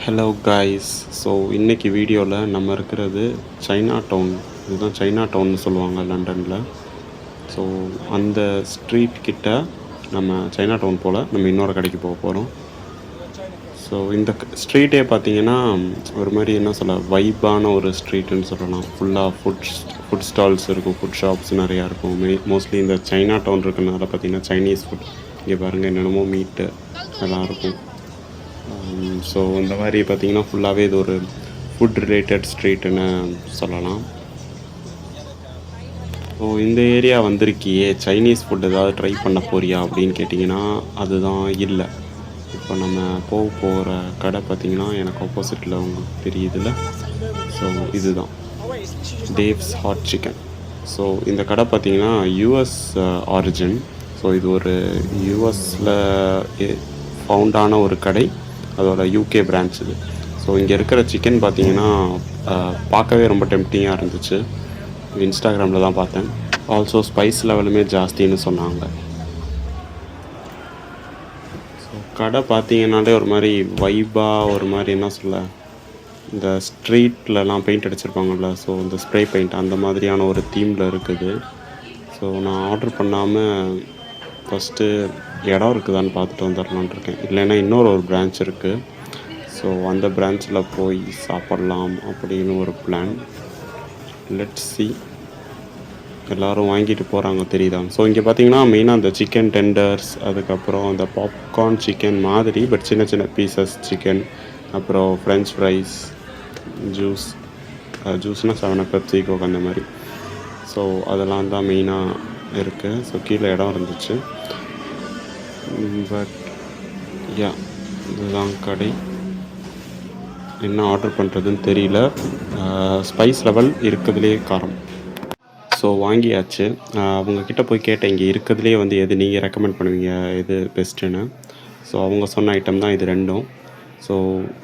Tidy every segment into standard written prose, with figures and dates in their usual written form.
Hello guys. So இன்றைக்கி வீடியோவில் நம்ம இருக்கிறது சைனா டவுன். இதுதான் சைனா டவுன்னு சொல்லுவாங்க லண்டனில். ஸோ அந்த ஸ்ட்ரீட் கிட்ட நம்ம சைனா டவுன் போல் நம்ம இன்னொரு கடைக்கு போக போகிறோம். ஸோ இந்த ஸ்ட்ரீட்டே பார்த்திங்கன்னா ஒரு மாதிரி என்ன சொல்ல வைப்பான ஒரு ஸ்ட்ரீட்டுன்னு சொல்லலாம். ஃபுல்லாக ஃபுட் ஸ்டால்ஸ் இருக்கும், ஃபுட் ஷாப்ஸ் நிறையா இருக்கும். மோஸ்ட்லி இந்த சைனா டவுன் இருக்கிறனால பார்த்திங்கன்னா சைனீஸ் ஃபுட் இங்கே பாருங்கள் என்னென்னமோ மீட்டு எல்லாம் இருக்கும். ஸோ இந்த மாதிரி பார்த்திங்கன்னா ஃபுல்லாகவே இது ஒரு ஃபுட் ரிலேட்டட் ஸ்ட்ரீட்டுன்னு சொல்லலாம். ஸோ இந்த ஏரியா வந்திருக்கியே சைனீஸ் ஃபுட் ஏதாவது ட்ரை பண்ண போறியா அப்படின்னு கேட்டிங்கன்னா அதுதான் இல்லை. இப்போ நம்ம போகிற கடை பார்த்திங்கன்னா எனக்கு ஆப்போசிட்டில் உங்களுக்கு தெரியுதுல்ல. ஸோ இதுதான் டேவ்ஸ் ஹாட் சிக்கன். ஸோ இந்த கடை பார்த்திங்கன்னா யூஎஸ் ஆரிஜின். ஸோ இது ஒரு யூஎஸில் ஃபவுண்டான ஒரு கடை, அதோட யூகே பிரான்ச் இது. ஸோ இங்கே இருக்கிற சிக்கன் பார்த்திங்கன்னா பார்க்கவே ரொம்ப டெம்ப்டிங்காக இருந்துச்சு. இன்ஸ்டாகிராமில் தான் பார்த்தேன். ஆல்சோ ஸ்பைஸ் லெவலுமே ஜாஸ்தின்னு சொன்னாங்க. ஸோ கடை பார்த்திங்கனாலே ஒரு மாதிரி வைப்பாக, ஒரு மாதிரி என்ன சொல்ல, இந்த ஸ்ட்ரீட்லலாம் பெயிண்ட் அடிச்சிருப்பாங்கள்ல, ஸோ இந்த ஸ்ப்ரே பெயிண்ட் அந்த மாதிரியான ஒரு தீமில் இருக்குது. ஸோ நான் ஆர்டர் பண்ணாமல் ஃபஸ்ட்டு இடம் இருக்குதான்னு பார்த்துட்டு வந்துடலான் இருக்கேன். இல்லைன்னா இன்னொரு பிரான்ச் இருக்குது. ஸோ அந்த பிரான்ச்சில் போய் சாப்பிட்லாம் அப்படின்னு ஒரு பிளான். Let's see. எல்லோரும் வாங்கிட்டு போகிறாங்க தெரியுதா. ஸோ இங்கே பார்த்தீங்கன்னா மெயினாக அந்த சிக்கன் டெண்டர்ஸ், அதுக்கப்புறம் அந்த பாப்கார்ன் சிக்கன் மாதிரி பட் சின்ன சின்ன பீசஸ் சிக்கன், அப்புறம் ஃப்ரெஞ்ச் ஃப்ரைஸ், ஜூஸ்னால் 7 பெப்சி கோக் அந்த மாதிரி. ஸோ அதெல்லாம் தான் மெயினாக இருக்குது. ஸோ கீழே இடம் இருந்துச்சு. பட் இதுதான் கடை. என்ன ஆர்டர் பண்ணுறதுன்னு தெரியல. ஸ்பைஸ் லெவல் இருக்கிறதுலே காரம். ஸோ வாங்கியாச்சு. அவங்கக்கிட்ட போய் கேட்டேன் இங்கே இருக்கிறதுலே வந்து எது நீங்கள் ரெக்கமெண்ட் பண்ணுவீங்க, எது பெஸ்ட்டுன்னு. ஸோ அவங்க சொன்ன ஐட்டம் தான் இது ரெண்டும். ஸோ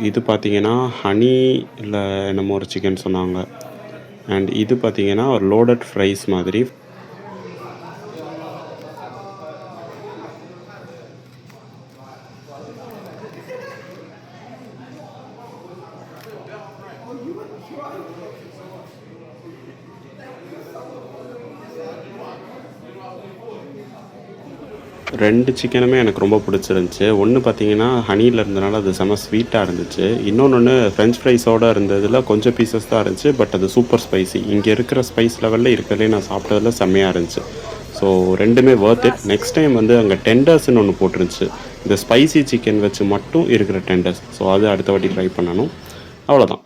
இது பார்த்திங்கன்னா ஹனி இல்லை என்னமோ ஒரு சிக்கன் சொன்னாங்க. அண்ட் இது பார்த்திங்கன்னா ஒரு லோடட் ஃப்ரைஸ் மாதிரி. ரெண்டு சிக்கனுமே எனக்கு ரொம்ப பிடிச்சிருந்துச்சி. ஒன்று பார்த்திங்கன்னா ஹனியில் இருந்தனால அது செம்ம ஸ்வீட்டாக இருந்துச்சு. இன்னொன்று ஃப்ரெஞ்ச் ஃப்ரைஸோடு இருந்ததில் கொஞ்சம் பீசஸ் தான் இருந்துச்சு, பட் அது சூப்பர் ஸ்பைசி. இங்கே இருக்கிற ஸ்பைஸ் லெவலில் இருக்கிறதே நான் சாப்பிட்டதில் செம்மையாக இருந்துச்சு. ஸோ ரெண்டுமே வர்த் இட். நெக்ஸ்ட் டைம் வந்து அங்கே டெண்டர்ஸ்ன்னு ஒன்று போட்டுருந்துச்சு, இந்த ஸ்பைசி சிக்கன் வச்சு மட்டும் இருக்கிற டெண்டர்ஸ். ஸோ அது அடுத்த வாட்டி ட்ரை பண்ணணும். அவ்வளோதான்.